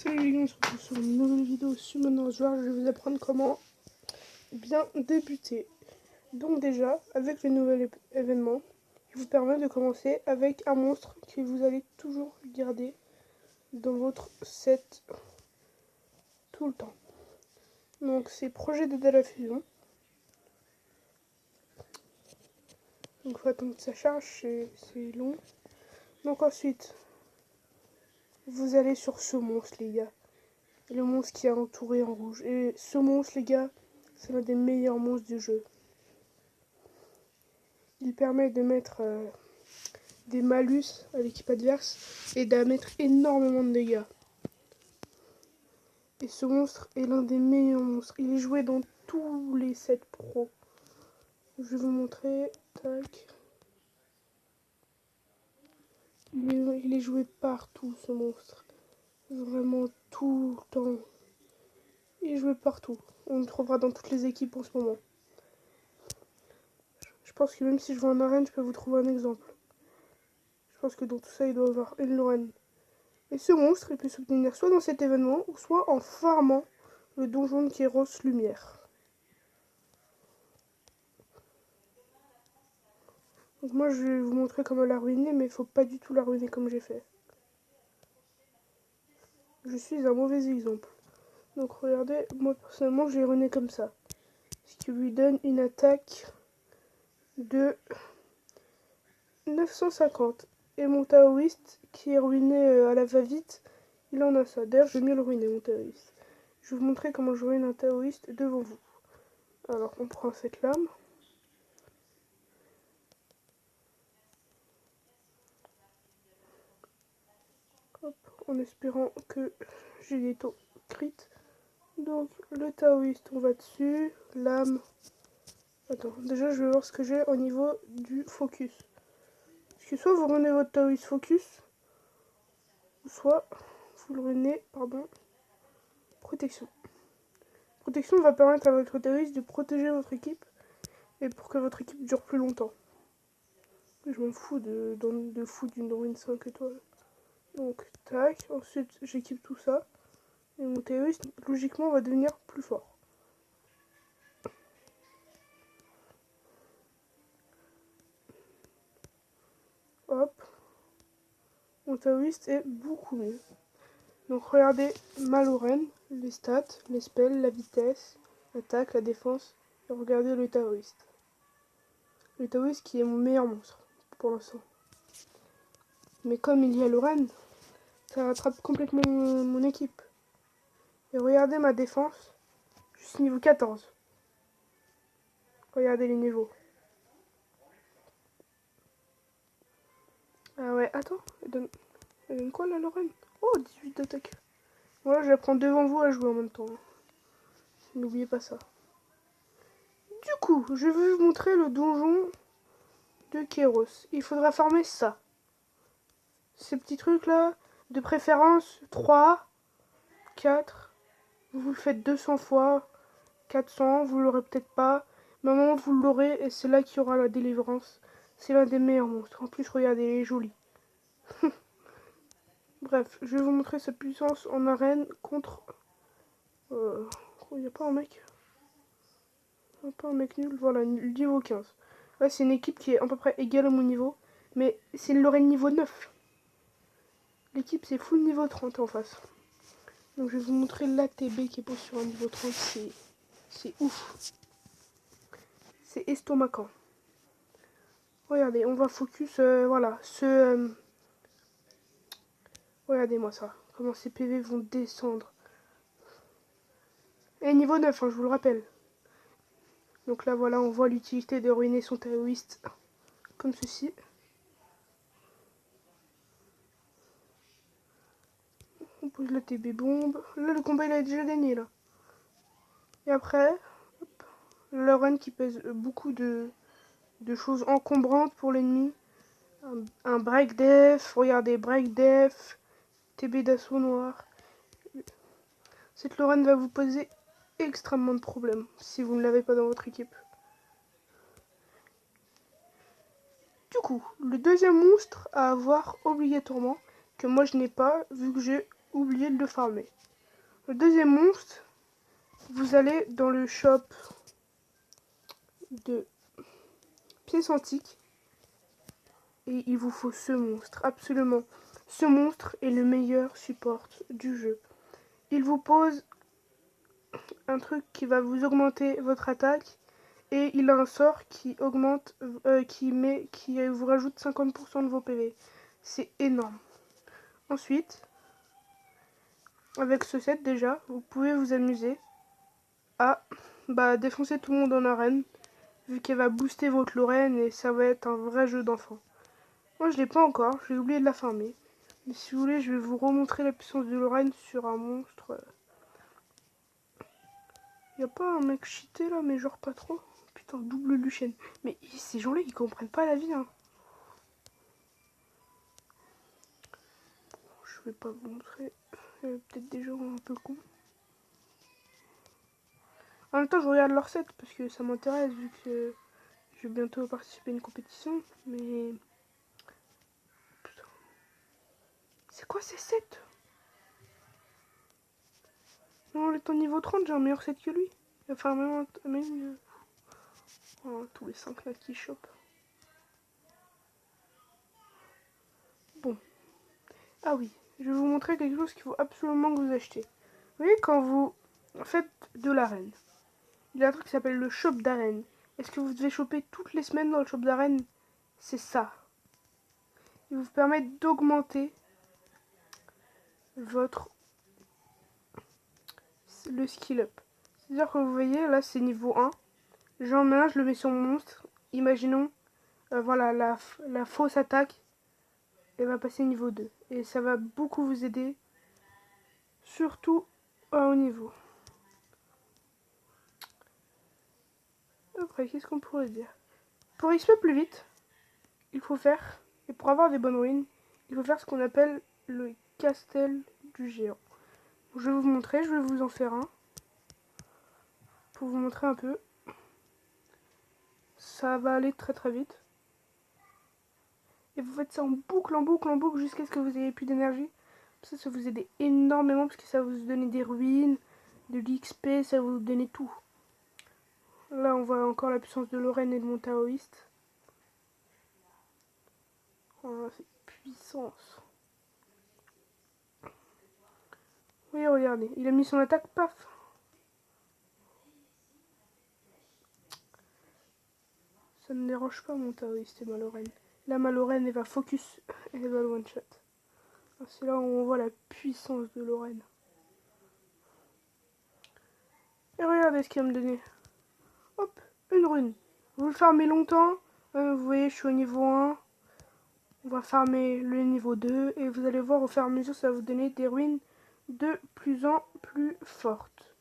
Salut les gars, on se retrouve sur une nouvelle vidéo sur Maintenant Joueur. Je vais vous apprendre comment bien débuter. Donc déjà, avec le nouvel événement, il vous permet de commencer avec un monstre que vous allez toujours garder dans votre set tout le temps. Donc c'est Projet d'aide à la fusion. Donc il faut attendre que ça charge, c'est long. Donc ensuite, vous allez sur ce monstre les gars. Le monstre qui est entouré en rouge. Et ce monstre les gars, c'est l'un des meilleurs monstres du jeu. Il permet de mettre des malus à l'équipe adverse et de mettre énormément de dégâts. Et ce monstre est l'un des meilleurs monstres. Il est joué dans tous les sets pro. Je vais vous montrer. Tac. Il est joué partout ce monstre. Vraiment tout le temps. Il est joué partout. On le trouvera dans toutes les équipes en ce moment. Je pense que même si je vais en arène, je peux vous trouver un exemple. Je pense que dans tout ça, il doit y avoir une Lorraine. Et ce monstre, il peut s'obtenir soit dans cet événement, ou soit en farmant le donjon de Kéros Lumière. Donc moi, je vais vous montrer comment la ruiner, mais il faut pas du tout la ruiner comme j'ai fait. Je suis un mauvais exemple. Donc regardez, moi personnellement, je l'ai ruiné comme ça. Ce qui lui donne une attaque de 950. Et mon taoïste, qui est ruiné à la va-vite, il en a ça. D'ailleurs, je vais mieux le ruiner, mon taoïste. Je vais vous montrer comment je ruine un taoïste devant vous. Alors, on prend cette lame. Hop, en espérant que j'ai des taux crit. Donc, le taoïste, on va dessus. Lame. Attends, déjà, je vais voir ce que j'ai au niveau du focus. Parce que soit vous ruinez votre taoïste focus, ou soit vous le ruinez, protection. Protection va permettre à votre taoïste de protéger votre équipe et pour que votre équipe dure plus longtemps. Je m'en fous de foutre d'une ruine 5 étoiles. Donc, tac. Ensuite, j'équipe tout ça. Et mon taoïste, logiquement, va devenir plus fort. Hop. Mon taoïste est beaucoup mieux. Donc, regardez ma Lorraine, les stats, les spells, la vitesse, l'attaque, la défense. Et regardez le taoïste. Le taoïste qui est mon meilleur monstre pour l'instant. Mais comme il y a Lorraine, ça rattrape complètement mon équipe. Et regardez ma défense, je suis niveau 14. Regardez les niveaux. Ah ouais, attends, elle donne quoi la Lorraine? Oh, 18 d'attaque. Voilà, je la prends devant vous à jouer en même temps. N'oubliez pas ça. Du coup, je vais vous montrer le donjon de Kéros. Il faudra farmer ça. Ces petits trucs là, de préférence 3, 4. Vous le faites 200 fois, 400, vous l'aurez peut-être pas. Mais à un moment, vous l'aurez et c'est là qu'il y aura la délivrance. C'est l'un des meilleurs monstres. En plus, regardez, il est joli. Bref, je vais vous montrer sa puissance en arène contre... il n'y a pas un mec. Il n'y a pas un mec nul. Voilà, niveau 15. Là, c'est une équipe qui est à peu près égale à mon niveau. Mais c'est une Lorraine niveau 9. L'équipe, c'est full niveau 30 en face. Donc, je vais vous montrer l'ATB qui est posé sur un niveau 30. C'est ouf. C'est estomacant. Regardez, on va focus, voilà, regardez-moi ça, comment ces PV vont descendre. Et niveau 9, hein, je vous le rappelle. Donc là, voilà, on voit l'utilité de ruiner son taoïste, comme ceci. On pose la TB bombe. Là, le combat, il a déjà gagné, là. Et après, hop, le run qui pèse beaucoup de choses encombrantes pour l'ennemi. Un break def, regardez, break def, TB d'assaut noir. Cette Lorraine va vous poser extrêmement de problèmes si vous ne l'avez pas dans votre équipe. Du coup, le deuxième monstre à avoir obligatoirement, que moi je n'ai pas, vu que j'ai oublié de le farmer. Le deuxième monstre, vous allez dans le shop de pièces antiques et il vous faut ce monstre, absolument. Ce monstre est le meilleur support du jeu. Il vous pose un truc qui va vous augmenter votre attaque et il a un sort qui augmente, qui vous rajoute 50% de vos PV. C'est énorme. Ensuite, avec ce set déjà, vous pouvez vous amuser à défoncer tout le monde en arène, vu qu'elle va booster votre Lorraine et ça va être un vrai jeu d'enfant. Moi je l'ai pas encore, j'ai oublié de la farmer. Mais si vous voulez, je vais vous remontrer la puissance de Lorraine sur un monstre. Y a pas un mec cheaté là, mais genre pas trop. Putain, double Lucienne. Mais ces gens-là, ils comprennent pas la vie, hein. Je vais pas vous montrer. Peut-être des gens un peu cons. En même temps, je regarde leur set parce que ça m'intéresse vu que je vais bientôt participer à une compétition. Mais... Putain. C'est quoi ces sets? Non, on est au niveau 30, j'ai un meilleur set que lui. Enfin, même tous les 5 là qui chopent. Bon. Ah oui, je vais vous montrer quelque chose qu'il faut absolument que vous achetez. Vous voyez, quand vous faites de l'arène, il y a un truc qui s'appelle le shop d'arène. Est-ce que vous devez choper toutes les semaines dans le shop d'arène? C'est ça. Il vous permet d'augmenter le skill up. C'est-à-dire que vous voyez, là c'est niveau 1. J'en mets un, je le mets sur mon monstre. Imaginons, voilà, la fausse attaque, elle va passer niveau 2. Et ça va beaucoup vous aider, surtout à haut niveau. Après, qu'est-ce qu'on pourrait dire? Pour XP plus vite, il faut faire, et pour avoir des bonnes ruines, il faut faire ce qu'on appelle le castel du géant. Je vais vous montrer, je vais vous en faire un. Pour vous montrer un peu. Ça va aller très très vite. Et vous faites ça en boucle, en boucle, en boucle, jusqu'à ce que vous ayez plus d'énergie. Ça vous aide énormément, parce que ça va vous donner des ruines, de l'XP, ça va vous donner tout. Là, on voit encore la puissance de Lorraine et de mon taoïste. Oh, c'est puissance. Oui, regardez, il a mis son attaque, paf. Ça ne dérange pas mon taoïste et ma Lorraine. Là, ma Lorraine, elle va focus et elle va le one-shot. C'est là où on voit la puissance de Lorraine. Et regardez ce qu'il va me donner. Hop, une rune. Vous le farmez longtemps. Vous voyez, je suis au niveau 1. On va farmer le niveau 2. Et vous allez voir, au fur et à mesure, ça va vous donner des ruines de plus en plus fortes.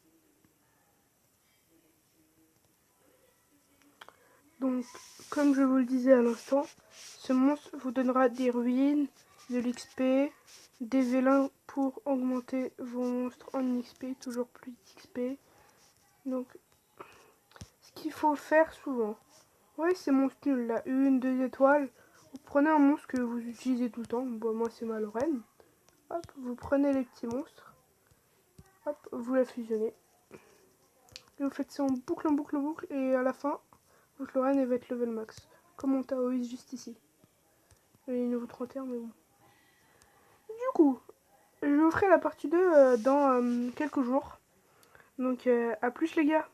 Donc, comme je vous le disais à l'instant, ce monstre vous donnera des ruines, de l'XP, des vélins pour augmenter vos monstres en XP, toujours plus d'XP. Donc, ce qu'il faut faire souvent, ouais, c'est monstre nul là, 1, 2 étoiles. Vous prenez un monstre que vous utilisez tout le temps. Bon, moi c'est ma Lorraine. Hop, vous prenez les petits monstres. Hop, vous la fusionnez. Et vous faites ça en boucle, en boucle, en boucle. Et à la fin, votre Lorraine elle va être level max. Comme mon taoïste juste ici. Elle est niveau 31, mais bon. Du coup, je vous ferai la partie 2 dans quelques jours. Donc à plus les gars.